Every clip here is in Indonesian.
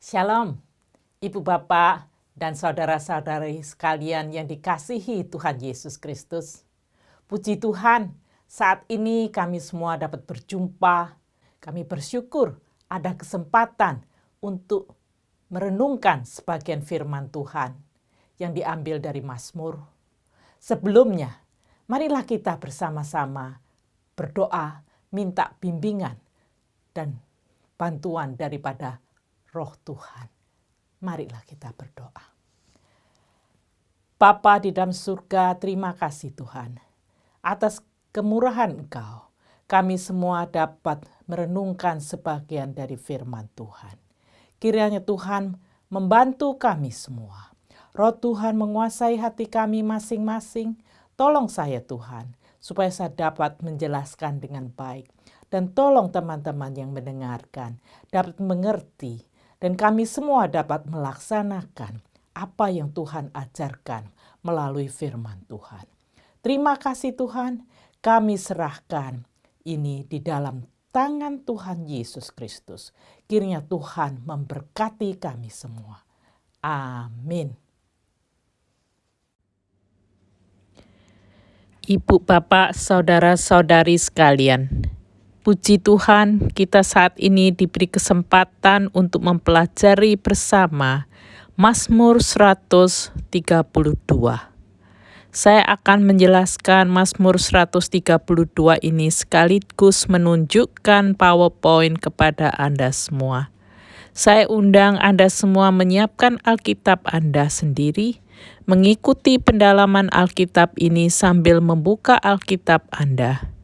Shalom, Ibu Bapak dan saudara-saudari sekalian yang dikasihi Tuhan Yesus Kristus. Puji Tuhan, saat ini kami semua dapat berjumpa. Kami bersyukur ada kesempatan untuk merenungkan sebagian firman Tuhan yang diambil dari Mazmur. Sebelumnya, marilah kita bersama-sama berdoa, minta bimbingan dan bantuan daripada Roh Tuhan. Marilah kita berdoa. Bapa di dalam surga, terima kasih Tuhan. Atas kemurahan Engkau, kami semua dapat merenungkan sebagian dari firman Tuhan. Kiranya Tuhan membantu kami semua. Roh Tuhan menguasai hati kami masing-masing. Tolong saya Tuhan, supaya saya dapat menjelaskan dengan baik. Dan tolong teman-teman yang mendengarkan dapat mengerti. Dan kami semua dapat melaksanakan apa yang Tuhan ajarkan melalui firman Tuhan. Terima kasih Tuhan, kami serahkan ini di dalam tangan Tuhan Yesus Kristus. Kiranya Tuhan memberkati kami semua. Amin. Ibu, Bapak, saudara-saudari sekalian, puji Tuhan, kita saat ini diberi kesempatan untuk mempelajari bersama Mazmur 132. Saya akan menjelaskan Mazmur 132 ini sekaligus menunjukkan PowerPoint kepada Anda semua. Saya undang Anda semua menyiapkan Alkitab Anda sendiri, mengikuti pendalaman Alkitab ini sambil membuka Alkitab Anda.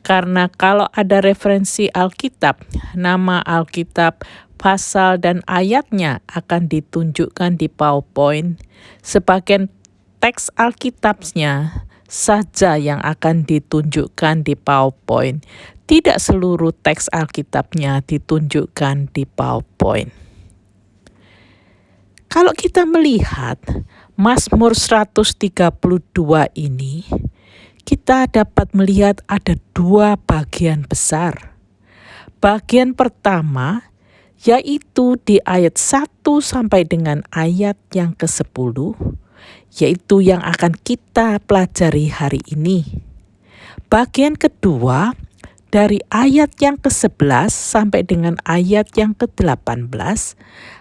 Karena kalau ada referensi Alkitab, nama Alkitab, pasal dan ayatnya akan ditunjukkan di PowerPoint. Sebagian teks Alkitabnya saja yang akan ditunjukkan di PowerPoint. Tidak seluruh teks Alkitabnya ditunjukkan di PowerPoint. Kalau kita melihat Mazmur 132 ini, kita dapat melihat ada dua bagian besar. Bagian pertama yaitu di ayat 1 sampai dengan ayat yang ke-10, yaitu yang akan kita pelajari hari ini. Bagian kedua dari ayat yang ke-11 sampai dengan ayat yang ke-18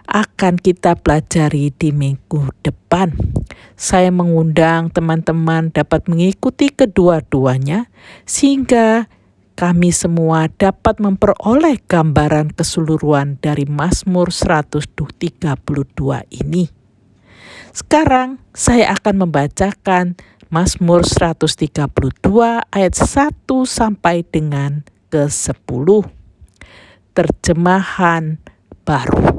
akan kita pelajari di minggu depan. Saya mengundang teman-teman dapat mengikuti kedua-duanya sehingga kami semua dapat memperoleh gambaran keseluruhan dari Mazmur 132 ini. Sekarang saya akan membacakan Mazmur 132 ayat 1 sampai dengan ke-10. Terjemahan baru.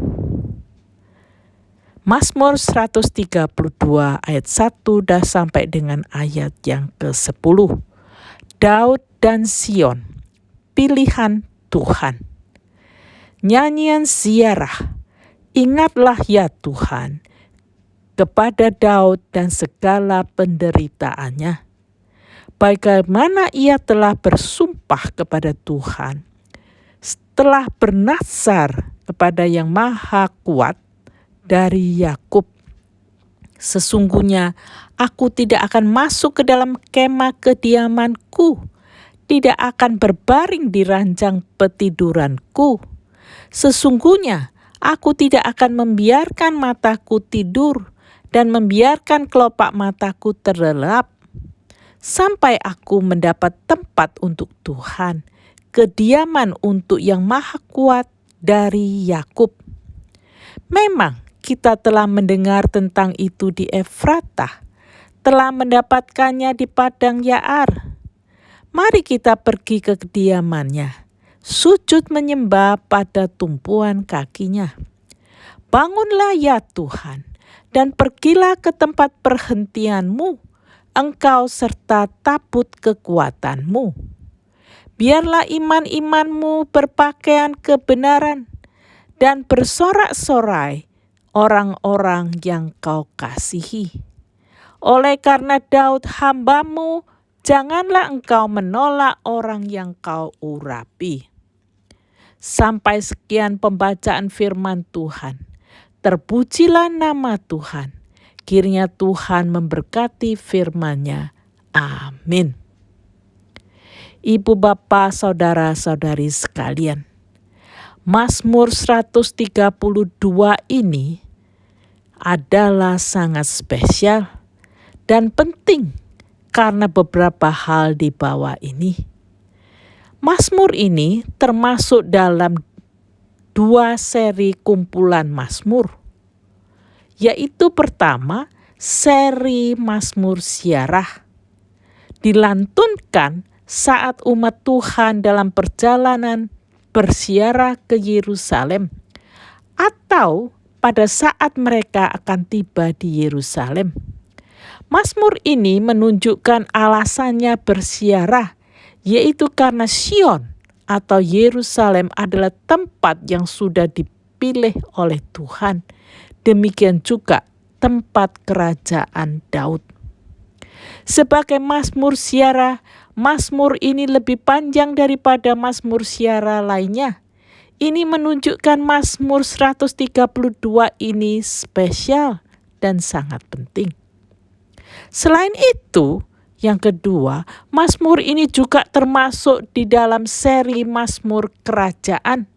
Mazmur 132 ayat 1 sampai dengan ayat yang ke-10. Daud dan Sion, pilihan Tuhan. Nyanyian ziarah, ingatlah ya Tuhan, kepada Daud dan segala penderitaannya. Bagaimana ia telah bersumpah kepada Tuhan, telah bernazar kepada Yang Maha Kuat dari Yakub. Sesungguhnya aku tidak akan masuk ke dalam kemah kediamanku, tidak akan berbaring di ranjang petiduranku. Sesungguhnya aku tidak akan membiarkan mataku tidur dan membiarkan kelopak mataku terlelap, sampai aku mendapat tempat untuk Tuhan, kediaman untuk Yang Maha Kuat dari Yakub. Memang kita telah mendengar tentang itu di Efratah, telah mendapatkannya di padang Yaar. Mari kita pergi ke kediamannya, sujud menyembah pada tumpuan kakinya. Bangunlah ya Tuhan, dan pergilah ke tempat perhentianmu, engkau serta tabut kekuatanmu. Biarlah iman-imanmu berpakaian kebenaran, dan bersorak-sorai orang-orang yang kau kasihi. Oleh karena Daud hambamu, janganlah engkau menolak orang yang kau urapi. Sampai sekian pembacaan firman Tuhan. Terpujilah nama Tuhan. Kiranya Tuhan memberkati firman-Nya. Amin. Ibu bapak saudara-saudari sekalian, Mazmur 132 ini adalah sangat spesial dan penting karena beberapa hal di bawah ini. Mazmur ini termasuk dalam 2 seri kumpulan Mazmur, yaitu pertama seri Mazmur Ziarah, dilantunkan saat umat Tuhan dalam perjalanan berziarah ke Yerusalem atau pada saat mereka akan tiba di Yerusalem. Mazmur ini menunjukkan alasannya berziarah, yaitu karena Sion atau Yerusalem adalah tempat yang sudah dipilih oleh Tuhan. Demikian juga tempat kerajaan Daud. Sebagai Mazmur Ziarah, Mazmur ini lebih panjang daripada Mazmur Ziarah lainnya. Ini menunjukkan Mazmur 132 ini spesial dan sangat penting. Selain itu, yang kedua, Mazmur ini juga termasuk di dalam seri Mazmur Kerajaan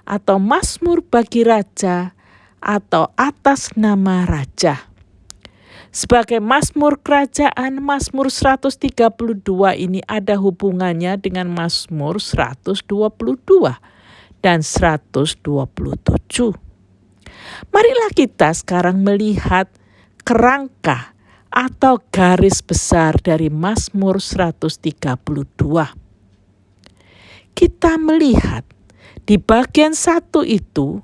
atau Mazmur bagi Raja atau atas nama Raja. Sebagai Mazmur Kerajaan, Mazmur 132 ini ada hubungannya dengan Mazmur 122 dan 127. Marilah kita sekarang melihat kerangka atau garis besar dari Mazmur 132. Kita melihat di bagian 1 itu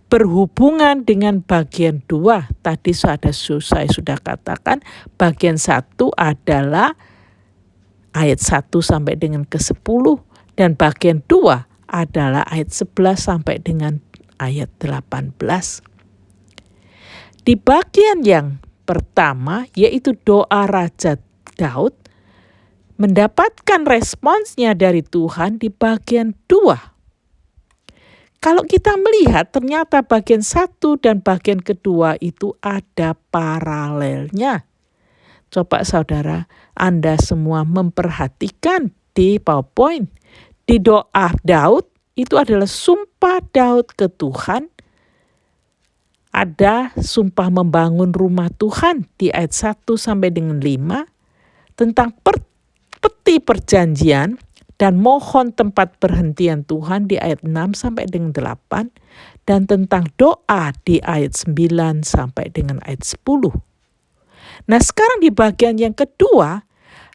berhubungan dengan bagian 2. Tadi saya sudah katakan bagian 1 adalah ayat 1 sampai dengan ke-10 dan bagian 2 adalah ayat 11 sampai dengan ayat 18. Di bagian yang pertama yaitu doa Raja Daud mendapatkan responsnya dari Tuhan di bagian 2. Kalau kita melihat ternyata bagian 1 dan bagian kedua itu ada paralelnya. Coba saudara, Anda semua memperhatikan di PowerPoint. Di doa Daud itu adalah sumpah Daud ke Tuhan. Ada sumpah membangun rumah Tuhan di ayat 1 sampai dengan 5. Tentang peti perjanjian dan mohon tempat perhentian Tuhan di ayat 6 sampai dengan 8. Dan tentang doa di ayat 9 sampai dengan ayat 10. Nah sekarang di bagian yang kedua,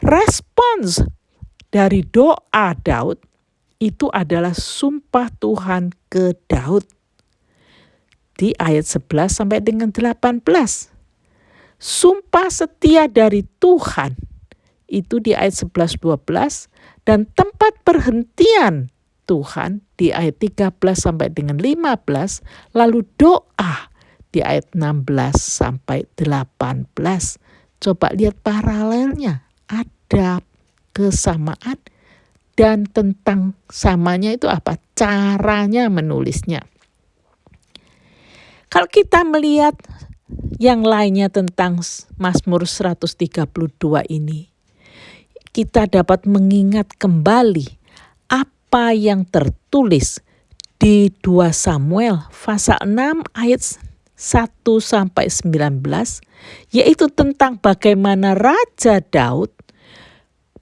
respons dari doa Daud itu adalah sumpah Tuhan ke Daud. Di ayat 11 sampai dengan 18. Sumpah setia dari Tuhan itu di ayat 11-12 dan tempat perhentian Tuhan di ayat 13 sampai dengan 15, lalu doa di ayat 16 sampai 18. Coba lihat paralelnya, ada kesamaan dan tentang samanya itu apa? Caranya menulisnya. Kalau kita melihat yang lainnya tentang Mazmur 132 ini, kita dapat mengingat kembali apa yang tertulis di 2 Samuel pasal 6 ayat 1 sampai 19, yaitu tentang bagaimana Raja Daud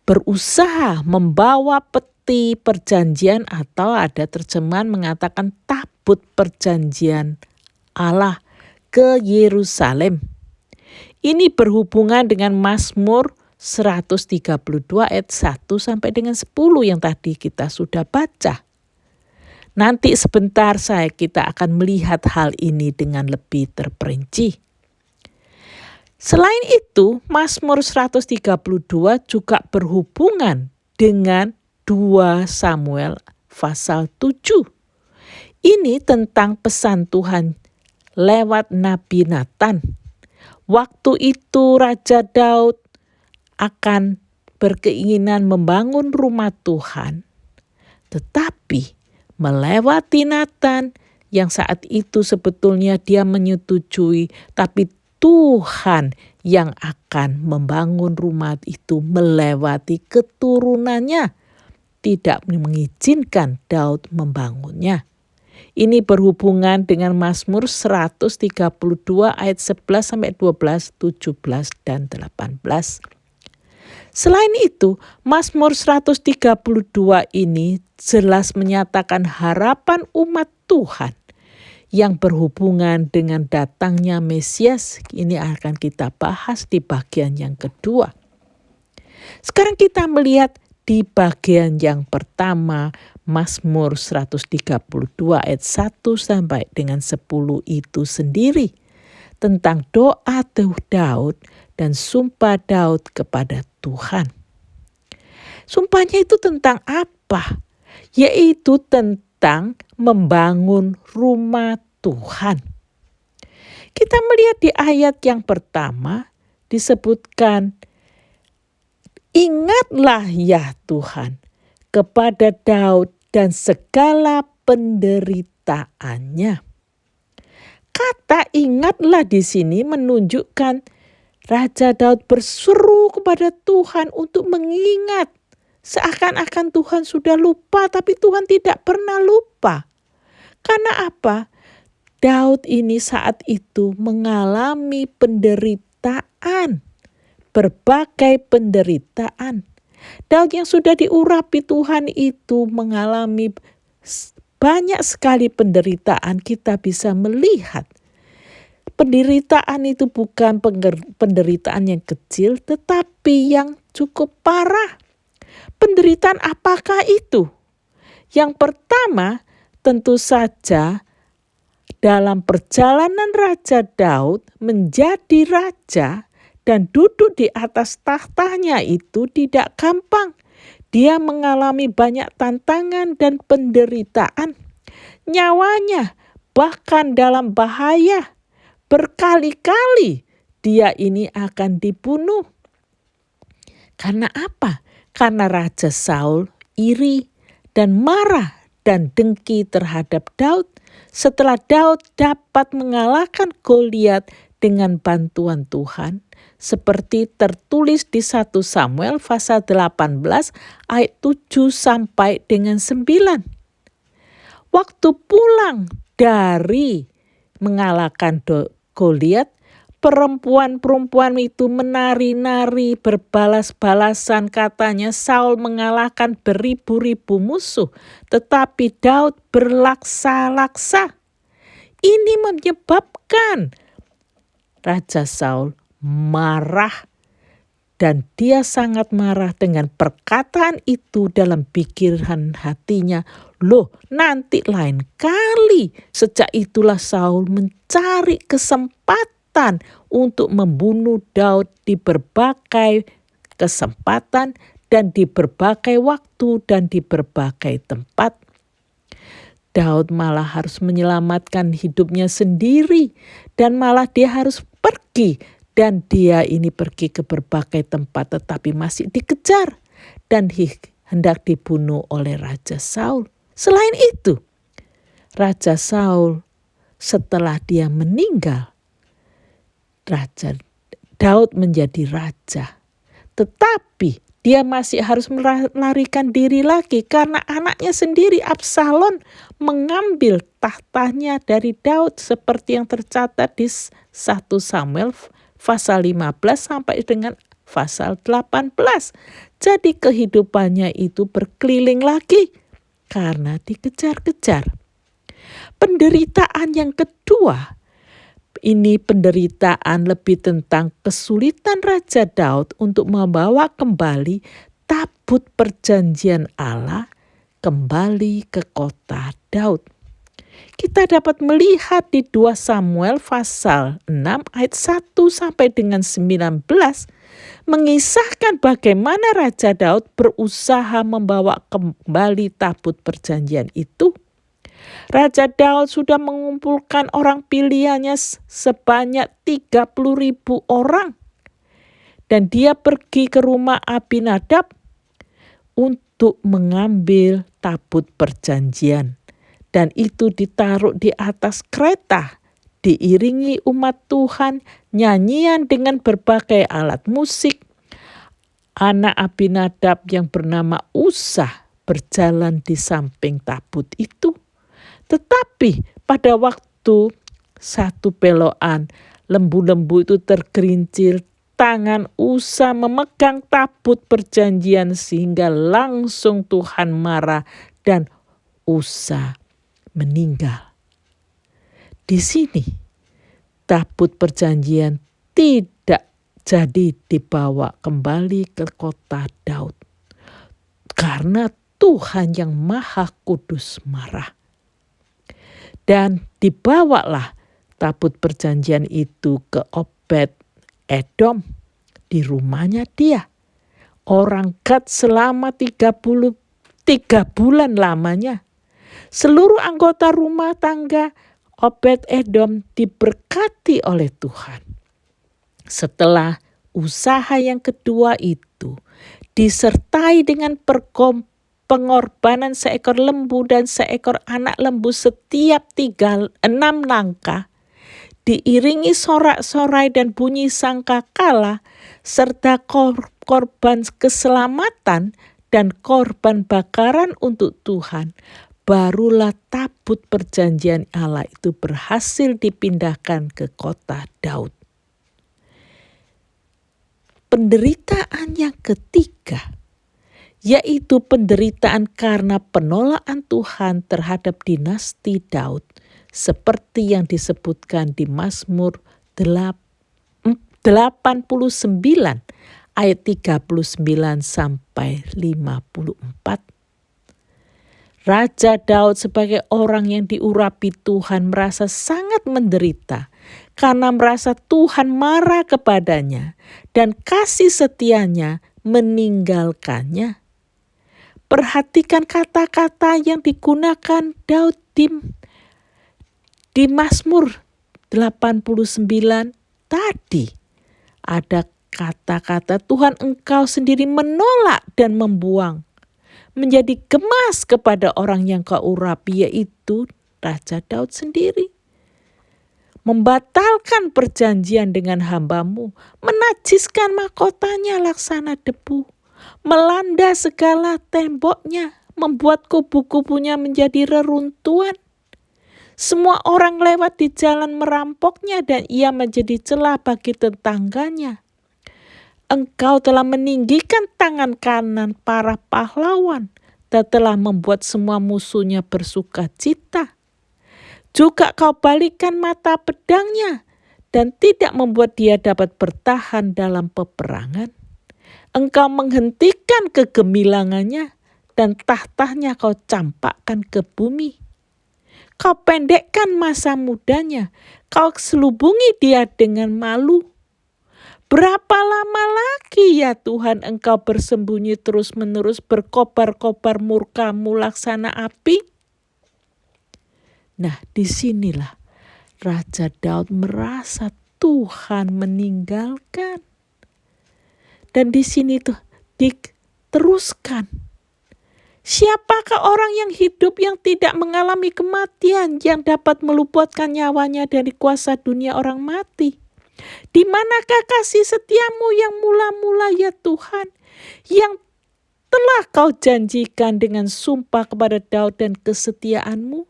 berusaha membawa peti perjanjian atau ada terjemahan mengatakan tabut perjanjian Allah ke Yerusalem. Ini berhubungan dengan Mazmur 132 ayat 1 sampai dengan 10 yang tadi kita sudah baca. Nanti sebentar kita akan melihat hal ini dengan lebih terperinci. Selain itu, Mazmur 132 juga berhubungan dengan 2 Samuel pasal 7. Ini tentang pesan Tuhan lewat Nabi Nathan. Waktu itu Raja Daud akan berkeinginan membangun rumah Tuhan, tetapi melewati Nathan yang saat itu sebetulnya dia menyetujui, tapi Tuhan yang akan membangun rumah itu melewati keturunannya, tidak mengizinkan Daud membangunnya. Ini berhubungan dengan Mazmur 132 ayat 11 sampai 12, 17 dan 18. Selain itu, Mazmur 132 ini jelas menyatakan harapan umat Tuhan yang berhubungan dengan datangnya Mesias. Ini akan kita bahas di bagian yang kedua. Sekarang kita melihat di bagian yang pertama, Mazmur 132 ayat 1 sampai dengan 10 itu sendiri, tentang doa Daud dan sumpah Daud kepada Tuhan. Sumpahnya itu tentang apa? Yaitu tentang membangun rumah Tuhan. Kita melihat di ayat yang pertama disebutkan, ingatlah ya Tuhan kepada Daud dan segala penderitaannya. Kata ingatlah di sini menunjukkan Raja Daud berseru kepada Tuhan untuk mengingat. Seakan-akan Tuhan sudah lupa, tapi Tuhan tidak pernah lupa. Karena apa? Daud ini saat itu mengalami penderitaan. Berbagai penderitaan. Daud yang sudah diurapi Tuhan itu mengalami banyak sekali penderitaan. Kita bisa melihat penderitaan itu bukan penderitaan yang kecil, tetapi yang cukup parah. Penderitaan apakah itu? Yang pertama, tentu saja dalam perjalanan Raja Daud menjadi raja dan duduk di atas tahtanya itu tidak gampang. Dia mengalami banyak tantangan dan penderitaan. Nyawanya bahkan dalam bahaya. Berkali-kali dia ini akan dibunuh. Karena apa? Karena Raja Saul iri dan marah dan dengki terhadap Daud setelah Daud dapat mengalahkan Goliat dengan bantuan Tuhan, seperti tertulis di 1 Samuel pasal 18 ayat 7 sampai dengan 9. Waktu pulang dari mengalahkan Goliat, perempuan-perempuan itu menari-nari berbalas-balasan, katanya Saul mengalahkan beribu-ribu musuh, tetapi Daud berlaksa-laksa. Ini menyebabkan Raja Saul marah, dan dia sangat marah dengan perkataan itu dalam pikiran hatinya. Loh, nanti lain kali. Sejak itulah Saul mencari kesempatan untuk membunuh Daud di berbagai kesempatan dan di berbagai waktu dan di berbagai tempat. Daud malah harus menyelamatkan hidupnya sendiri dan malah dia harus pergi, dan dia ini pergi ke berbagai tempat tetapi masih dikejar dan hendak dibunuh oleh Raja Saul. Selain itu, Raja Saul setelah dia meninggal, Raja Daud menjadi raja. Tetapi dia masih harus melarikan diri lagi karena anaknya sendiri Absalom mengambil tahtanya dari Daud seperti yang tercatat di 1 Samuel pasal 15 sampai dengan pasal 18. Jadi kehidupannya itu berkeliling lagi karena dikejar-kejar. Penderitaan yang kedua, ini penderitaan lebih tentang kesulitan Raja Daud untuk membawa kembali tabut perjanjian Allah kembali ke kota Daud. Kita dapat melihat di 2 Samuel pasal 6 ayat 1 sampai dengan 19 mengisahkan bagaimana Raja Daud berusaha membawa kembali tabut perjanjian itu. Raja Daud sudah mengumpulkan orang pilihannya sebanyak 30.000 orang. Dan dia pergi ke rumah Abinadab untuk mengambil tabut perjanjian. Dan itu ditaruh di atas kereta, diiringi umat Tuhan, nyanyian dengan berbagai alat musik. Anak Abinadab yang bernama Usa berjalan di samping tabut itu. Tetapi pada waktu satu belokan, lembu-lembu itu tergerincir, tangan Usa memegang tabut perjanjian sehingga langsung Tuhan marah dan Usa meninggal. Di sini tabut perjanjian tidak jadi dibawa kembali ke kota Daud karena Tuhan yang Maha Kudus marah. Dan dibawalah tabut perjanjian itu ke Obed Edom di rumahnya dia. Orang Gad selama 33 bulan lamanya. Seluruh anggota rumah tangga Obed Edom diberkati oleh Tuhan. Setelah usaha yang kedua itu disertai dengan pengorbanan seekor lembu dan seekor anak lembu setiap 6 langkah, diiringi sorak-sorai dan bunyi sangkakala, serta korban keselamatan dan korban bakaran untuk Tuhan, barulah tabut perjanjian Allah itu berhasil dipindahkan ke kota Daud. Penderitaan yang ketiga, yaitu penderitaan karena penolakan Tuhan terhadap dinasti Daud, seperti yang disebutkan di Mazmur 89 ayat 39 sampai 54. Raja Daud sebagai orang yang diurapi Tuhan merasa sangat menderita karena merasa Tuhan marah kepadanya dan kasih setianya meninggalkannya. Perhatikan kata-kata yang digunakan Daud di Mazmur 89 tadi. Ada kata-kata Tuhan engkau sendiri menolak dan membuang. Menjadi gemas kepada orang yang kau urapi, yaitu Raja Daud sendiri. Membatalkan perjanjian dengan hambamu, menajiskan mahkotanya laksana debu, melanda segala temboknya, membuat kubu-kubunya menjadi reruntuhan. Semua orang lewat di jalan merampoknya dan ia menjadi celah bagi tetangganya. Engkau telah meninggikan tangan kanan para pahlawan dan telah membuat semua musuhnya bersuka cita. Juga kau balikkan mata pedangnya dan tidak membuat dia dapat bertahan dalam peperangan. Engkau menghentikan kegemilangannya dan tahtanya kau campakkan ke bumi. Kau pendekkan masa mudanya, kau selubungi dia dengan malu. Berapa lama lagi ya Tuhan engkau bersembunyi terus-menerus, berkobar-kobar murkamu laksana api? Nah, disinilah Raja Daud merasa Tuhan meninggalkan. Dan di sini tuh diteruskan. Siapakah orang yang hidup yang tidak mengalami kematian, yang dapat meluputkan nyawanya dari kuasa dunia orang mati? Di manakah kasih setiamu yang mula-mula ya Tuhan, yang telah kau janjikan dengan sumpah kepada Daud dan kesetiaanmu?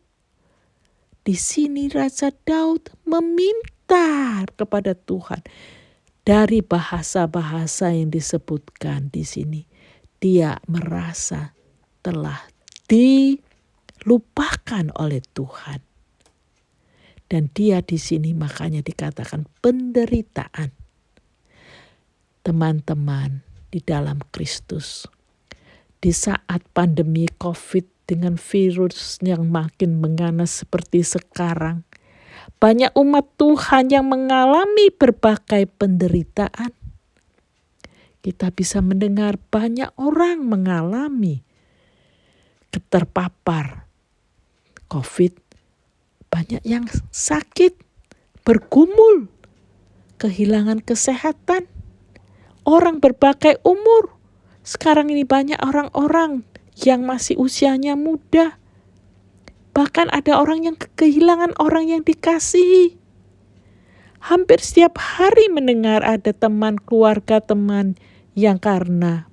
Di sini Raja Daud meminta kepada Tuhan. Dari bahasa-bahasa yang disebutkan di sini, dia merasa telah dilupakan oleh Tuhan. Dan dia di sini makanya dikatakan penderitaan. Teman-teman di dalam Kristus, di saat pandemi COVID dengan virus yang makin mengganas seperti sekarang, banyak umat Tuhan yang mengalami berbagai penderitaan. Kita bisa mendengar banyak orang mengalami terpapar COVID. Banyak yang sakit, bergumul, kehilangan kesehatan. Orang berbagai umur. Sekarang ini banyak orang-orang yang masih usianya muda. Bahkan ada orang yang kehilangan orang yang dikasihi. Hampir setiap hari mendengar ada teman keluarga teman yang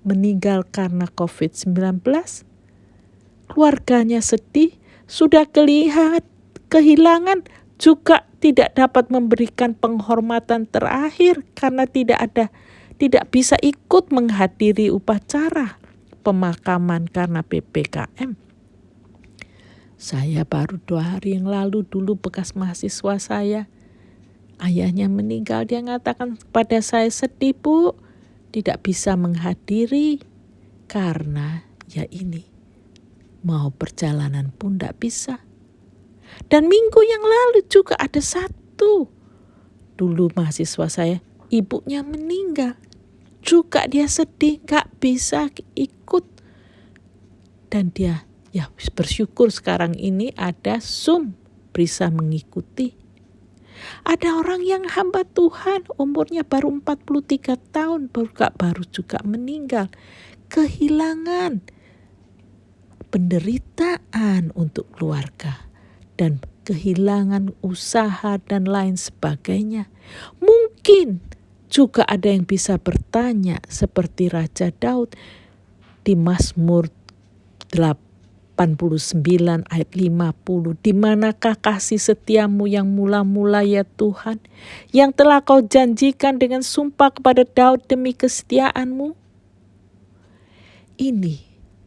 meninggal karena COVID-19. Keluarganya sedih, sudah kehilangan, juga tidak dapat memberikan penghormatan terakhir karena tidak bisa ikut menghadiri upacara pemakaman karena PPKM. Saya baru 2 hari yang lalu dulu bekas mahasiswa saya, ayahnya meninggal. Dia mengatakan kepada saya, sedih Bu, tidak bisa menghadiri karena ini mau perjalanan pun tidak bisa. Dan minggu yang lalu juga ada satu, dulu mahasiswa saya, ibunya meninggal. Juga dia sedih, gak bisa ikut. Dan dia bersyukur sekarang ini ada Zoom, bisa mengikuti. Ada orang yang hamba Tuhan, umurnya baru 43 tahun, baru juga meninggal. Kehilangan, penderitaan untuk keluarga, dan kehilangan usaha dan lain sebagainya. Mungkin juga ada yang bisa bertanya seperti Raja Daud di Mazmur 89 ayat 50. Di manakah kasih setiamu yang mula-mula ya Tuhan, yang telah kau janjikan dengan sumpah kepada Daud demi kesetiaanmu? Ini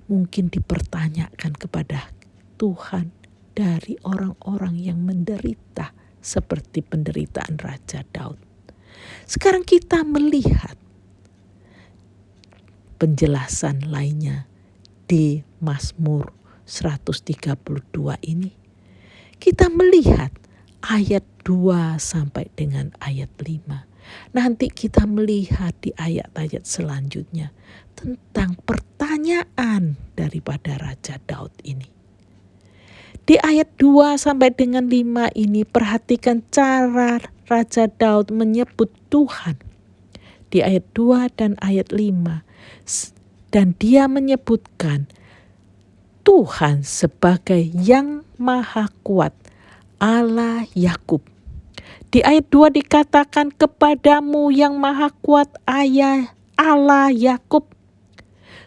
mungkin dipertanyakan kepada Tuhan dari orang-orang yang menderita seperti penderitaan Raja Daud. Sekarang kita melihat penjelasan lainnya di Mazmur 132 ini. Kita melihat ayat 2 sampai dengan ayat 5. Nanti kita melihat di ayat-ayat selanjutnya tentang pertanyaan daripada Raja Daud ini. Di ayat 2 sampai dengan 5 ini, perhatikan cara Raja Daud menyebut Tuhan. Di ayat 2 dan ayat 5. Dan dia menyebutkan Tuhan sebagai yang Maha Kuat, Allah Yakub. Di ayat 2 dikatakan kepadamu yang Maha Kuat, Allah Yakub.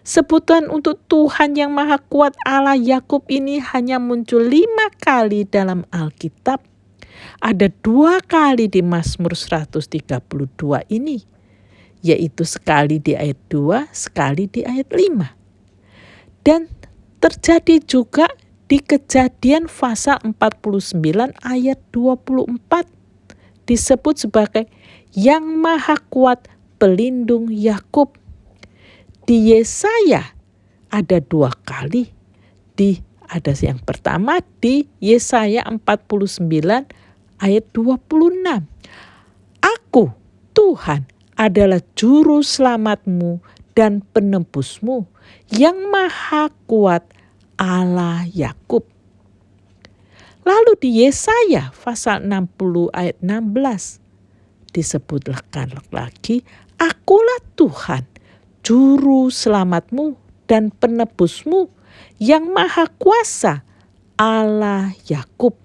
Sebutan untuk Tuhan yang Maha Kuat Allah Yakub ini hanya muncul 5 kali dalam Alkitab. Ada 2 kali di Mazmur 132 ini, yaitu sekali di ayat 2, sekali di ayat 5. Dan terjadi juga di Kejadian pasal 49 ayat 24. Disebut sebagai yang Maha Kuat pelindung Yakub. Di Yesaya ada 2 kali. Ada yang pertama di Yesaya 49 ayat 26. Aku, Tuhan, adalah juru selamatmu dan penebusmu, yang Maha Kuat Allah Yakub. Lalu di Yesaya pasal 60 ayat 16 disebutkan lagi, akulah Tuhan, juru selamatmu dan penebusmu, yang Maha Kuasa Allah Yakub.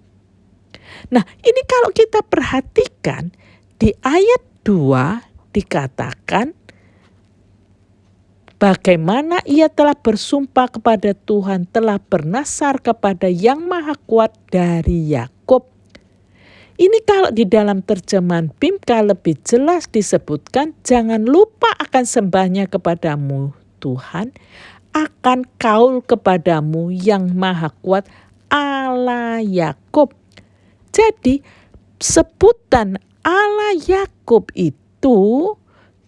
Nah, ini kalau kita perhatikan di ayat 2 dikatakan bagaimana ia telah bersumpah kepada Tuhan, telah bernasar kepada yang Maha Kuat dari Yakub. Ini kalau di dalam terjemahan Bimka lebih jelas disebutkan, jangan lupa akan sembahnya kepadamu Tuhan, akan kaul kepadamu yang Maha Kuat Allah Yakub. Jadi sebutan Allah Yakub itu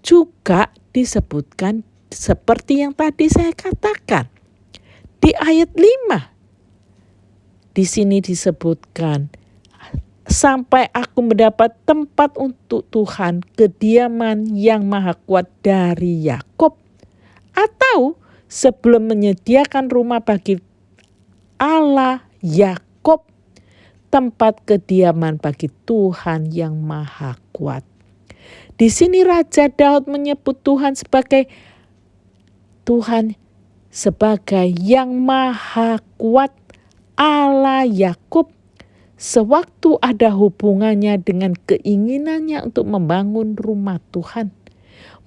juga disebutkan seperti yang tadi saya katakan. Di ayat 5 di sini disebutkan, sampai aku mendapat tempat untuk Tuhan, kediaman yang Maha Kuat dari Yakub. Atau sebelum menyediakan rumah bagi Allah Yakub, tempat kediaman bagi Tuhan yang Maha Kuat. Di sini Raja Daud menyebut Tuhan sebagai yang Maha Kuat Allah Yakub sewaktu ada hubungannya dengan keinginannya untuk membangun rumah Tuhan.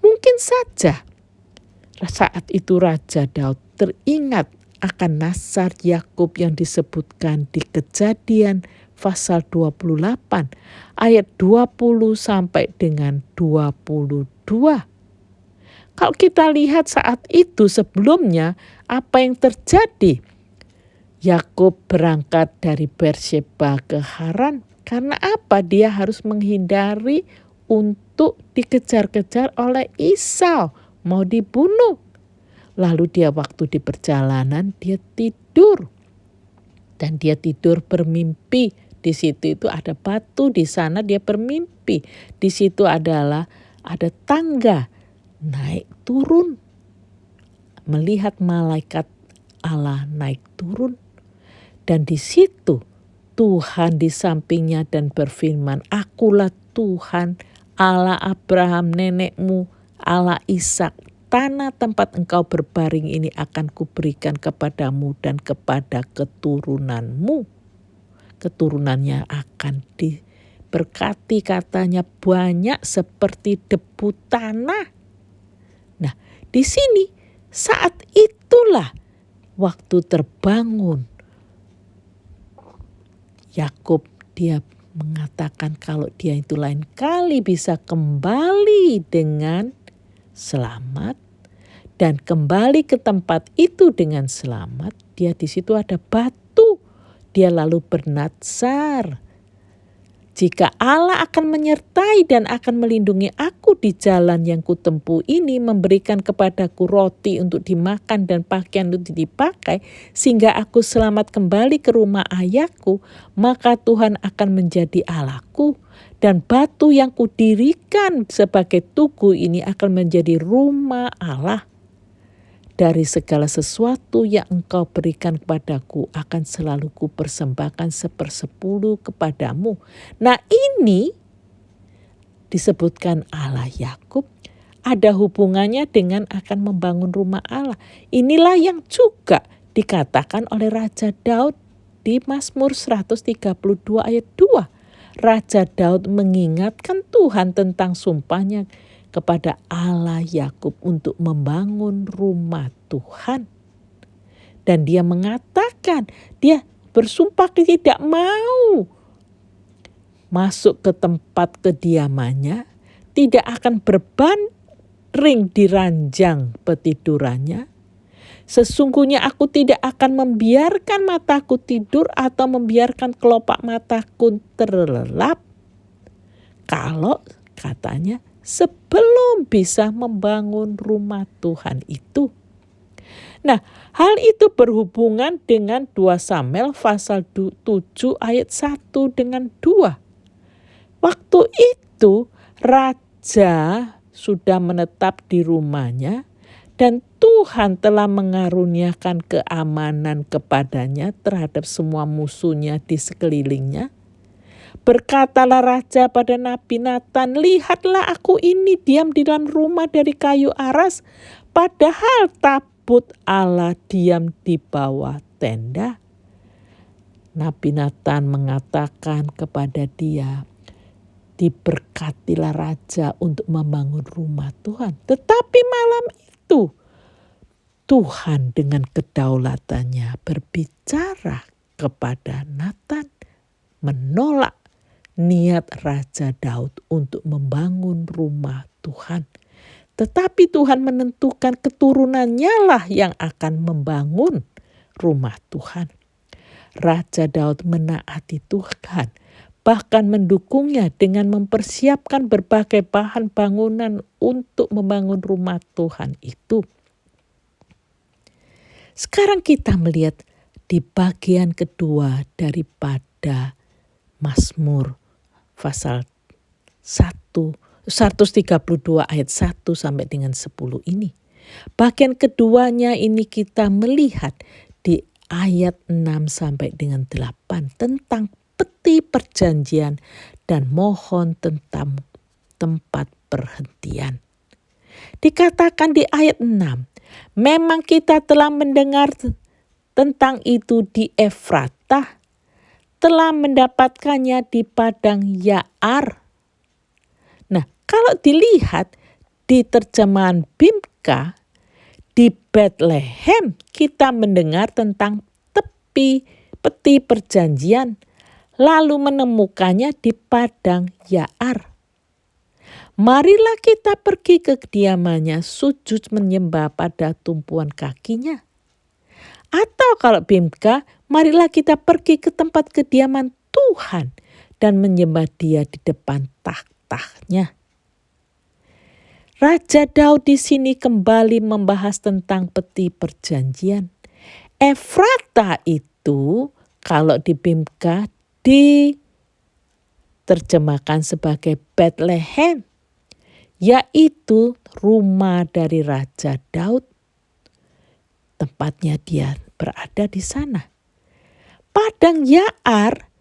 Mungkin saja saat itu Raja Daud teringat akan nasar Yakub yang disebutkan di Kejadian pasal 28 ayat 20 sampai dengan 22. Kalau kita lihat saat itu sebelumnya apa yang terjadi? Yakub berangkat dari Berseba ke Haran. Karena apa? Dia harus menghindari untuk dikejar-kejar oleh Esau, mau dibunuh. Lalu dia waktu di perjalanan dia tidur. Dan dia tidur bermimpi. Di situ itu ada batu, di sana dia bermimpi. Di situ adalah ada tangga naik turun. Melihat malaikat Allah naik turun. Dan di situ Tuhan di sampingnya dan berfirman, "Akulah Tuhan Allah Abraham nenekmu, Allah Ishak. Tanah tempat engkau berbaring ini akan kuberikan kepadamu dan kepada keturunanmu. Keturunannya akan diberkati," katanya, "banyak seperti debu tanah." Nah, di sini saat itulah waktu terbangun Yakub, dia mengatakan kalau dia itu lain kali bisa kembali dengan selamat dan kembali ke tempat itu dengan selamat. Dia di situ ada batu. Dia lalu bernadzar, "Jika Allah akan menyertai dan akan melindungi aku di jalan yang kutempuh ini, memberikan kepadaku roti untuk dimakan dan pakaian untuk dipakai, sehingga aku selamat kembali ke rumah ayahku, maka Tuhan akan menjadi Allahku, dan batu yang kudirikan sebagai tugu ini akan menjadi rumah Allah. Dari segala sesuatu yang engkau berikan kepadaku akan selalu kupersembahkan 1/10 kepadamu." Nah, ini disebutkan Allah Yakub ada hubungannya dengan akan membangun rumah Allah. Inilah yang juga dikatakan oleh Raja Daud di Mazmur 132 ayat 2. Raja Daud mengingatkan Tuhan tentang sumpahnya kepada Allah Yakub untuk membangun rumah Tuhan. Dan dia mengatakan, dia bersumpah tidak mau masuk ke tempat kediamannya, tidak akan berbaring di ranjang petidurannya. "Sesungguhnya aku tidak akan membiarkan mataku tidur atau membiarkan kelopak mataku terlelap. Kalau," katanya, "sebelum bisa membangun rumah Tuhan itu." Nah, hal itu berhubungan dengan 2 Samuel pasal 7 ayat 1 dengan 2. Waktu itu raja sudah menetap di rumahnya dan Tuhan telah mengaruniakan keamanan kepadanya terhadap semua musuhnya di sekelilingnya. Berkatalah raja pada Nabi Natan, "Lihatlah aku ini diam di dalam rumah dari kayu aras, padahal tabut Allah diam di bawah tenda." Nabi Natan mengatakan kepada dia, diberkatilah raja untuk membangun rumah Tuhan. Tetapi malam itu Tuhan dengan kedaulatannya berbicara kepada Natan, menolak niat Raja Daud untuk membangun rumah Tuhan. Tetapi Tuhan menentukan keturunannya lah yang akan membangun rumah Tuhan. Raja Daud menaati Tuhan, bahkan mendukungnya dengan mempersiapkan berbagai bahan bangunan untuk membangun rumah Tuhan itu. Sekarang kita melihat di bagian kedua daripada Mazmur pasal 132 ayat 1 sampai dengan 10 ini. Bagian keduanya ini kita melihat di ayat 6 sampai dengan 8 tentang peti perjanjian dan mohon tentang tempat perhentian. Dikatakan di ayat 6, memang kita telah mendengar tentang itu di Efratah, telah mendapatkannya di padang Yaar. Nah, kalau dilihat di terjemahan Bimka, di Bethlehem kita mendengar tentang peti perjanjian, lalu menemukannya di padang Yaar. Marilah kita pergi ke kediamannya, sujud menyembah pada tumpuan kakinya. Atau kalau Bimka, marilah kita pergi ke tempat kediaman Tuhan dan menyembah Dia di depan tahtanya. Raja Daud di sini kembali membahas tentang peti perjanjian. Efratah itu kalau di Bimka diterjemahkan sebagai Bethlehem, yaitu rumah dari Raja Daud. Tempatnya dia berada di sana. Padang Yaar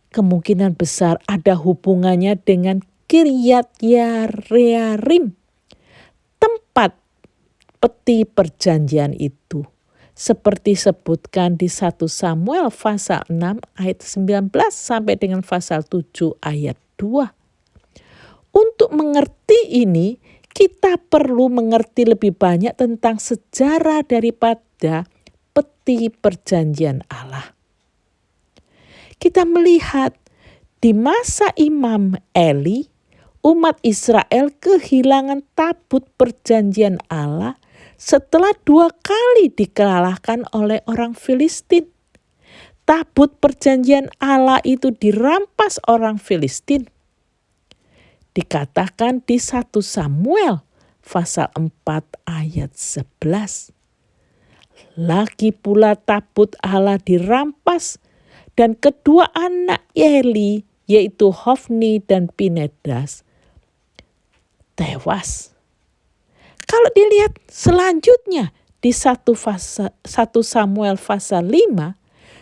kemungkinan besar ada hubungannya dengan Kiryat Yearim, tempat peti perjanjian itu. Seperti disebutkan di 1 Samuel pasal 6 ayat 19 sampai dengan pasal 7 ayat 2. Untuk mengerti ini, kita perlu mengerti lebih banyak tentang sejarah daripada peti perjanjian Allah. Kita melihat di masa Imam Eli, umat Israel kehilangan tabut perjanjian Allah setelah 2 kali dikalahkan oleh orang Filistin. Tabut perjanjian Allah itu dirampas orang Filistin. Dikatakan di 1 Samuel pasal 4 ayat 11. Lagi pula tabut Allah dirampas dan kedua anak Eli yaitu Hofni dan Pinehas tewas. Kalau dilihat selanjutnya di 1 Samuel pasal 5,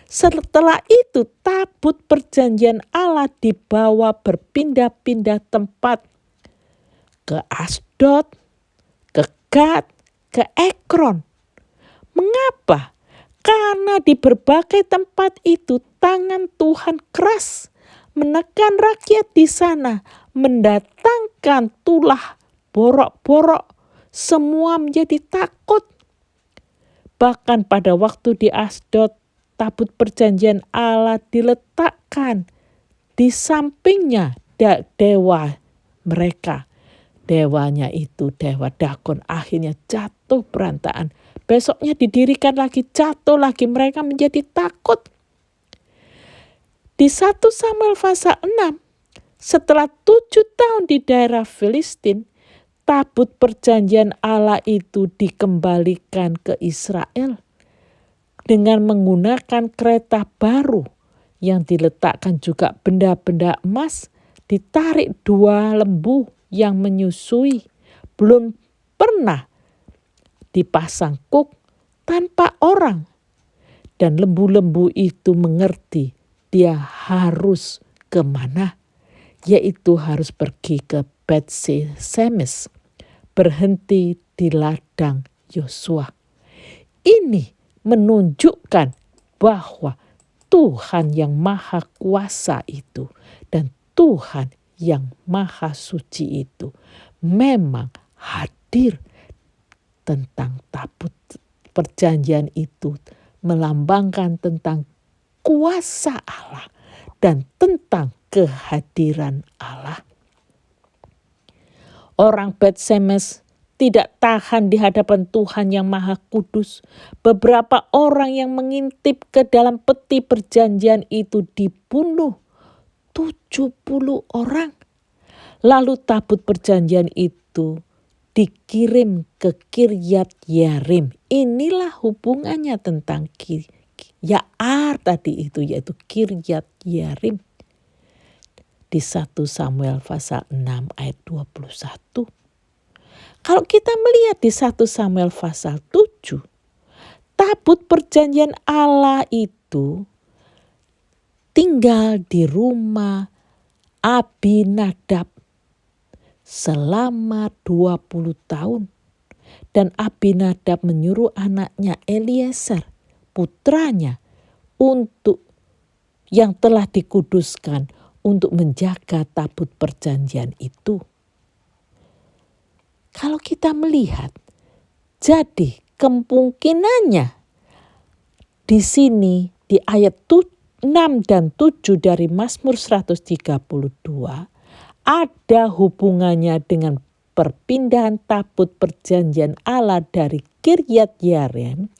setelah itu tabut perjanjian Allah dibawa berpindah-pindah tempat ke Asdod, ke Gad, ke Ekron. Mengapa? Karena di berbagai tempat itu tangan Tuhan keras menekan rakyat di sana, mendatangkan tulah borok-borok, semua menjadi takut. Bahkan pada waktu di Asdod, tabut perjanjian Allah diletakkan di sampingnya dewa mereka. Dewanya itu dewa Dagon, akhirnya jatuh berantakan. Besoknya didirikan lagi, jatuh lagi, mereka menjadi takut. Di 1 Samuel pasal 6, setelah 7 tahun di daerah Filistin, tabut perjanjian Allah itu dikembalikan ke Israel dengan menggunakan kereta baru yang diletakkan juga benda-benda emas, ditarik 2 lembu yang menyusui, belum pernah dipasang kuk tanpa orang. Dan lembu-lembu itu mengerti dia harus kemana, yaitu harus pergi ke Bet-Semes, berhenti di ladang Yosua. Ini menunjukkan bahwa Tuhan yang maha kuasa itu dan Tuhan yang maha suci itu memang hadir. Tentang tabut perjanjian itu melambangkan tentang kuasa Allah dan tentang kehadiran Allah. Orang Bet-Semes tidak tahan di hadapan Tuhan yang Maha Kudus. Beberapa orang yang mengintip ke dalam peti perjanjian itu dibunuh. 70 orang. Lalu tabut perjanjian itu dikirim ke Kiryat Yearim. Inilah hubungannya tentang Yaar tadi itu, yaitu Kiryat Yearim. Di 1 Samuel pasal 6 ayat 21. Kalau kita melihat di 1 Samuel pasal 7, tabut perjanjian Allah itu tinggal di rumah Abinadab selama 20 tahun. Dan Abinadab menyuruh anaknya Eliezer putranya untuk yang telah dikuduskan untuk menjaga tabut perjanjian itu. Kalau kita melihat, jadi kemungkinannya di sini di ayat 6 dan 7 dari Mazmur 132 ada hubungannya dengan perpindahan tabut perjanjian Allah dari Kiryat Yearim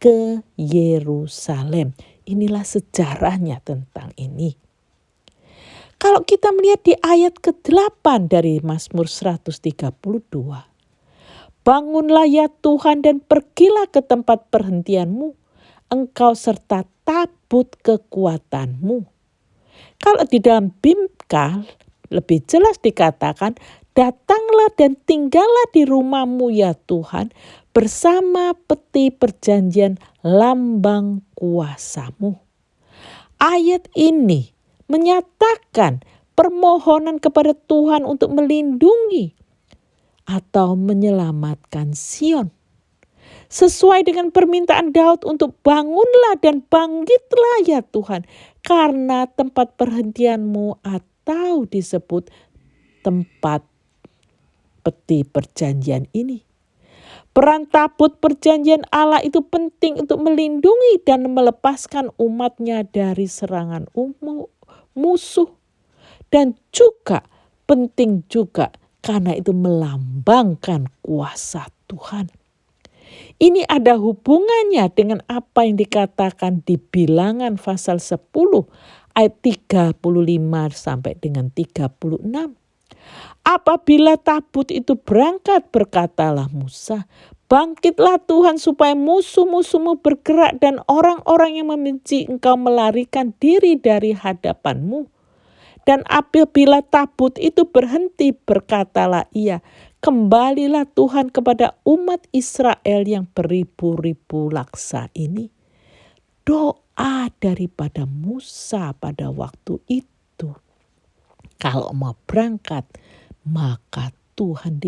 ke Yerusalem. Inilah sejarahnya tentang ini. Kalau kita melihat di ayat ke-8 dari Mazmur 132. Bangunlah ya Tuhan dan pergilah ke tempat perhentianmu, engkau serta tabut kekuatanmu. Kalau di dalam Bimka lebih jelas dikatakan, datanglah dan tinggallah di rumahmu ya Tuhan, bersama peti perjanjian lambang kuasamu. Ayat ini menyatakan permohonan kepada Tuhan untuk melindungi atau menyelamatkan Sion. Sesuai dengan permintaan Daud untuk bangunlah dan bangkitlah ya Tuhan, karena tempat perhentianmu atau disebut tempat peti perjanjian ini. Peran tabut perjanjian Allah itu penting untuk melindungi dan melepaskan umatnya dari serangan musuh. Dan juga penting juga karena itu melambangkan kuasa Tuhan. Ini ada hubungannya dengan apa yang dikatakan di Bilangan pasal 10 ayat 35 sampai dengan 36. Apabila tabut itu berangkat, berkatalah Musa, bangkitlah Tuhan supaya musuh-musuhmu bergerak dan orang-orang yang membenci engkau melarikan diri dari hadapanmu. Dan apabila tabut itu berhenti, berkatalah ia, kembalilah Tuhan kepada umat Israel yang beribu-ribu laksa ini. Doa daripada Musa pada waktu itu. Kalau mau berangkat, maka Tuhan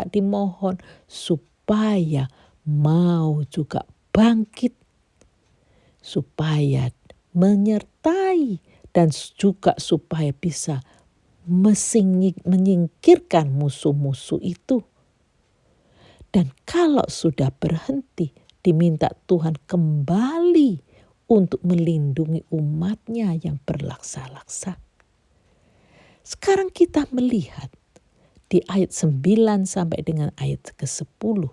dimohon supaya mau juga bangkit. Supaya menyertai dan juga supaya bisa menyingkirkan musuh-musuh itu. Dan kalau sudah berhenti, diminta Tuhan kembali untuk melindungi umatnya yang berlaksa-laksa. Sekarang kita melihat di ayat 9 sampai dengan ayat ke-10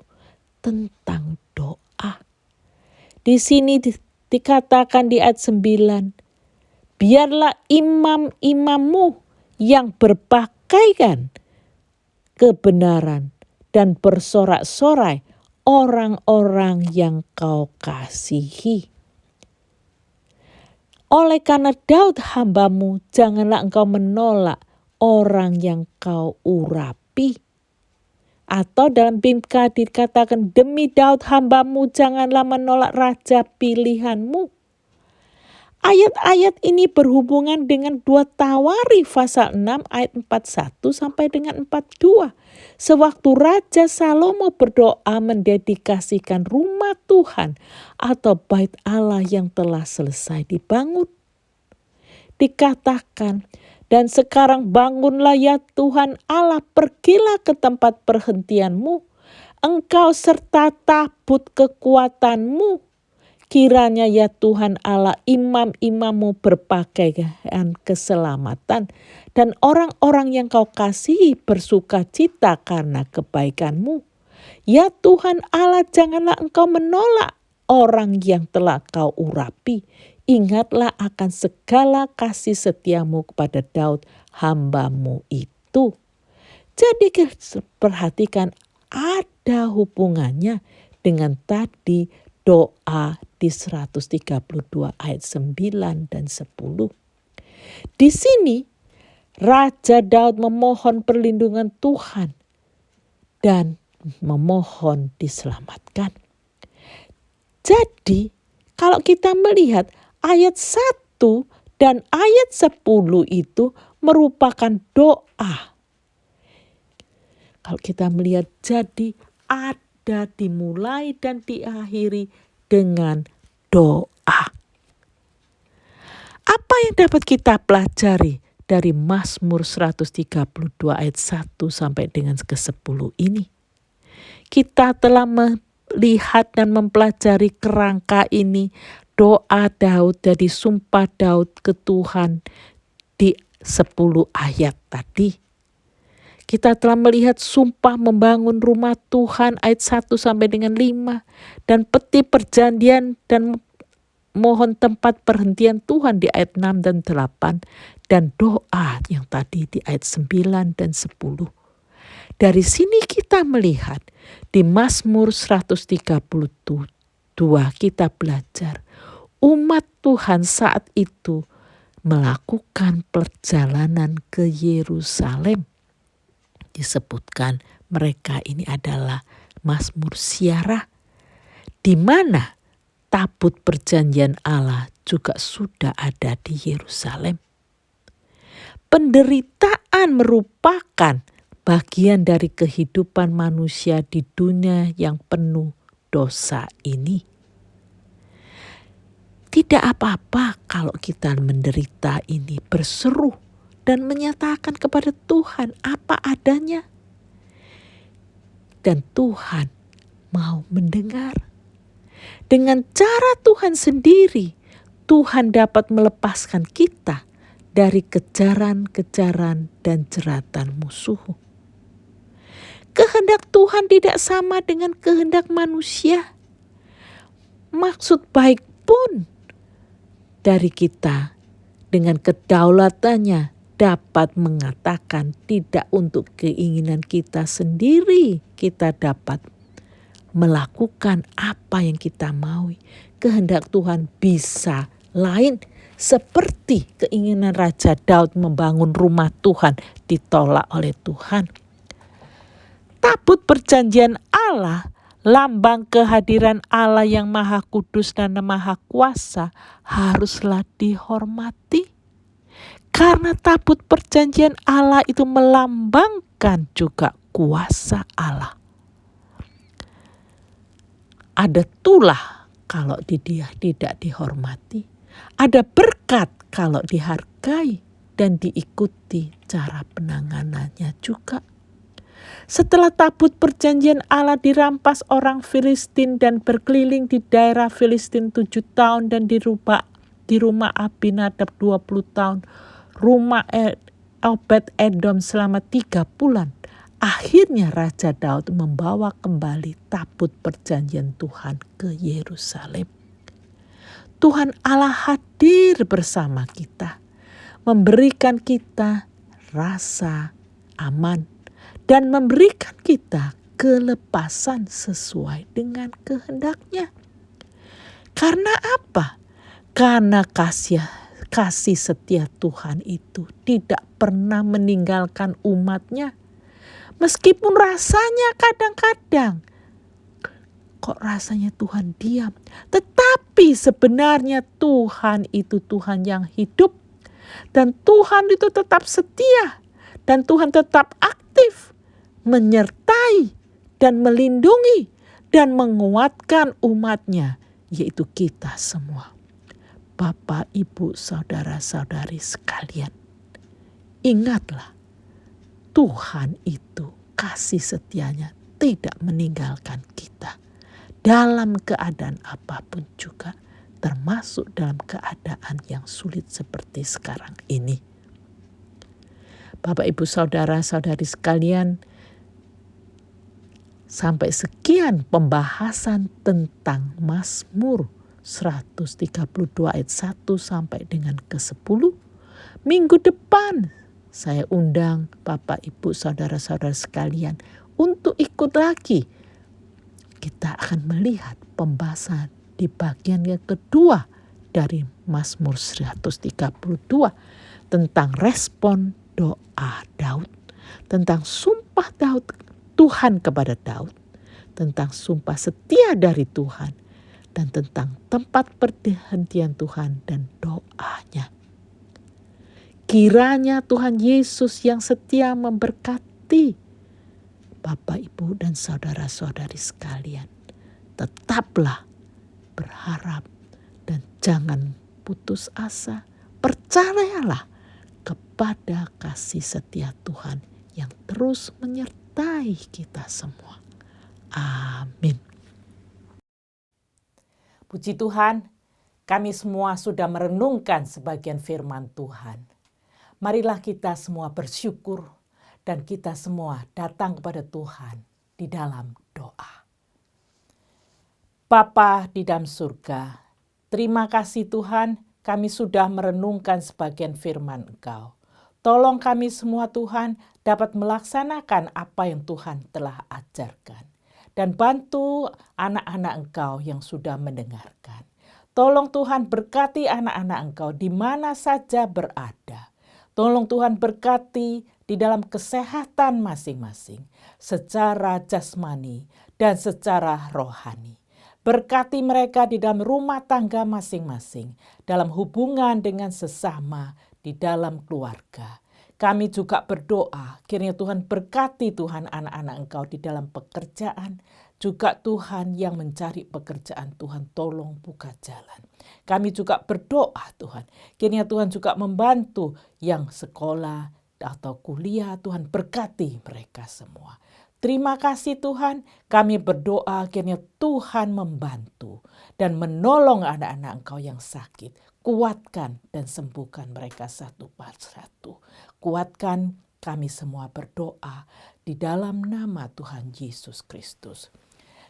tentang doa. Di sini dikatakan di ayat 9, biarlah imam-imammu yang berpakaian kebenaran dan bersorak-sorai orang-orang yang kau kasihi. Oleh karena Daud hambamu, janganlah engkau menolak orang yang kau urapi. Atau dalam Bimka dikatakan, demi Daud hambamu, janganlah menolak raja pilihanmu. Ayat-ayat ini berhubungan dengan 2 Tawari pasal 6 ayat 41 sampai dengan 42. Sewaktu Raja Salomo berdoa mendedikasikan rumah Tuhan atau bait Allah yang telah selesai dibangun. Dikatakan, dan sekarang bangunlah ya Tuhan Allah, pergilah ke tempat perhentianmu, engkau serta tabut kekuatanmu. Kiranya ya Tuhan Allah, imam-imammu berpakaian keselamatan dan orang-orang yang kau kasihi bersuka cita karena kebaikanmu. Ya Tuhan Allah, janganlah engkau menolak orang yang telah kau urapi. Ingatlah akan segala kasih setiamu kepada Daud hambamu itu. Jadi perhatikan, ada hubungannya dengan tadi doa di 132 ayat 9 dan 10. Di sini Raja Daud memohon perlindungan Tuhan dan memohon diselamatkan. Jadi kalau kita melihat ayat 1 dan ayat 10 itu merupakan doa. Kalau kita melihat, jadi ada dimulai dan diakhiri dengan doa. Apa yang dapat kita pelajari dari Mazmur 132 ayat 1 sampai dengan ke-10 ini? Kita telah melihat dan mempelajari kerangka ini, doa Daud dari sumpah Daud ke Tuhan di 10 ayat tadi. Kita telah melihat sumpah membangun rumah Tuhan ayat 1 sampai dengan 5 dan peti perjanjian dan mohon tempat perhentian Tuhan di ayat 6 dan 8 dan doa yang tadi di ayat 9 dan 10. Dari sini kita melihat di Mazmur 132 kita belajar umat Tuhan saat itu melakukan perjalanan ke Yerusalem. Disebutkan mereka ini adalah Mazmur Ziarah, di mana tabut perjanjian Allah juga sudah ada di Yerusalem. Penderitaan merupakan bagian dari kehidupan manusia di dunia yang penuh dosa ini. Tidak apa-apa kalau kita menderita ini, berseru dan menyatakan kepada Tuhan apa adanya. Dan Tuhan mau mendengar. Dengan cara Tuhan sendiri, Tuhan dapat melepaskan kita dari kejaran-kejaran dan jeratan musuh. Kehendak Tuhan tidak sama dengan kehendak manusia. Maksud baik pun dari kita dengan kedaulatannya dapat mengatakan tidak untuk keinginan kita sendiri kita dapat melakukan apa yang kita mau. Kehendak Tuhan bisa lain, seperti keinginan Raja Daud membangun rumah Tuhan ditolak oleh Tuhan. Tabut perjanjian Allah, lambang kehadiran Allah yang Maha Kudus dan Maha Kuasa, haruslah dihormati. Karena tabut perjanjian Allah itu melambangkan juga kuasa Allah. Ada tulah kalau dia tidak dihormati. Ada berkat kalau dihargai dan diikuti cara penanganannya juga. Setelah tabut perjanjian Allah dirampas orang Filistin dan berkeliling di daerah Filistin 7 tahun dan di rumah Abinadab 20 tahun, rumah Obed Edom selama 3 bulan. Akhirnya Raja Daud membawa kembali tabut perjanjian Tuhan ke Yerusalem. Tuhan Allah hadir bersama kita, memberikan kita rasa aman dan memberikan kita kelepasan sesuai dengan kehendak-Nya. Karena apa? Karena kasih setia Tuhan itu tidak pernah meninggalkan umat-Nya. Meskipun rasanya kadang-kadang kok rasanya Tuhan diam. Tetapi sebenarnya Tuhan itu Tuhan yang hidup. Dan Tuhan itu tetap setia. Dan Tuhan tetap aktif. Menyertai dan melindungi dan menguatkan umat-Nya. Yaitu kita semua. Bapak, Ibu, Saudara-saudari sekalian. Ingatlah. Tuhan itu kasih setianya tidak meninggalkan kita. Dalam keadaan apapun juga, termasuk dalam keadaan yang sulit seperti sekarang ini. Bapak, Ibu, Saudara-saudari sekalian, sampai sekian pembahasan tentang Mazmur 132 ayat 1 sampai dengan ke-10. Minggu depan saya undang Bapak, Ibu, Saudara-saudara sekalian untuk ikut lagi. Kita akan melihat pembahasan di bagian yang kedua dari Mazmur 132 tentang respon doa Daud, tentang sumpah Tuhan kepada Daud, tentang sumpah setia dari Tuhan, dan tentang tempat perhentian Tuhan dan doanya. Kiranya Tuhan Yesus yang setia memberkati Bapak, Ibu, dan saudara-saudari sekalian. Tetaplah berharap dan jangan putus asa. Percayalah kepada kasih setia Tuhan yang terus menyertai kita semua. Amin. Puji Tuhan, kami semua sudah merenungkan sebagian firman Tuhan. Marilah kita semua bersyukur dan kita semua datang kepada Tuhan di dalam doa. Bapa di dalam surga, terima kasih Tuhan, kami sudah merenungkan sebagian firman Engkau. Tolong kami semua Tuhan dapat melaksanakan apa yang Tuhan telah ajarkan. Dan bantu anak-anak Engkau yang sudah mendengarkan. Tolong Tuhan berkati anak-anak Engkau di mana saja berada. Tolong Tuhan berkati di dalam kesehatan masing-masing. Secara jasmani dan secara rohani. Berkati mereka di dalam rumah tangga masing-masing. Dalam hubungan dengan sesama di dalam keluarga. Kami juga berdoa, kiranya Tuhan berkati Tuhan anak-anak Engkau di dalam pekerjaan. Juga Tuhan yang mencari pekerjaan, Tuhan tolong buka jalan. Kami juga berdoa Tuhan, kiranya Tuhan juga membantu yang sekolah atau kuliah, Tuhan berkati mereka semua. Terima kasih Tuhan, kami berdoa kiranya Tuhan membantu dan menolong anak-anak Engkau yang sakit. Kuatkan dan sembuhkan mereka satu persatu. Kuatkan kami semua berdoa di dalam nama Tuhan Yesus Kristus.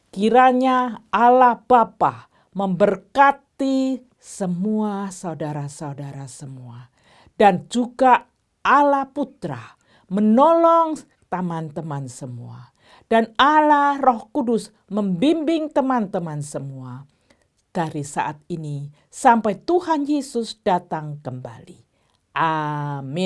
Kiranya Allah Bapa memberkati semua saudara-saudara semua. Dan juga Allah Putra menolong teman-teman semua. Dan Allah Roh Kudus membimbing teman-teman semua. Dari saat ini sampai Tuhan Yesus datang kembali. Amin.